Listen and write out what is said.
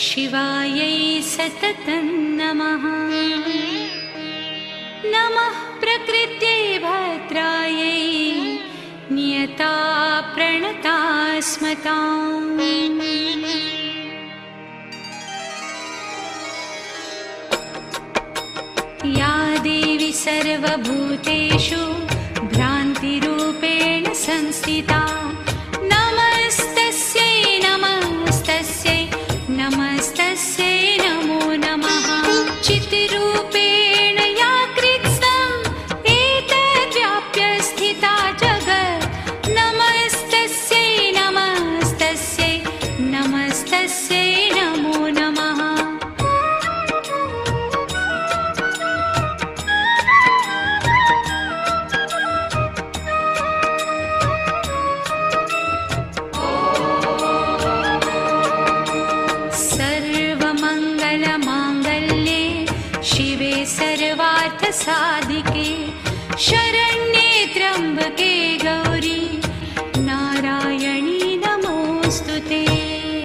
शिवायै सततं नमः। नमः प्रकृत्यै भद्रायै नियता प्रणता स्मताम्। या देवी सर्वभूतेषु भ्रान्तिरूपेण संस्थिता नमस्तस्यै नमस्तस्यै नमस्तस्यै नमो नमः। चित्रूपेण या कृत्स्नम् एतद्व्याप्य स्थिता जगत् नमस्तस्यै नमस्तस्यै नमस्तस्यै नमो नमः। सर्वमङ्गलमाङ्गल्ये शिवे सर्वार्थसाधिके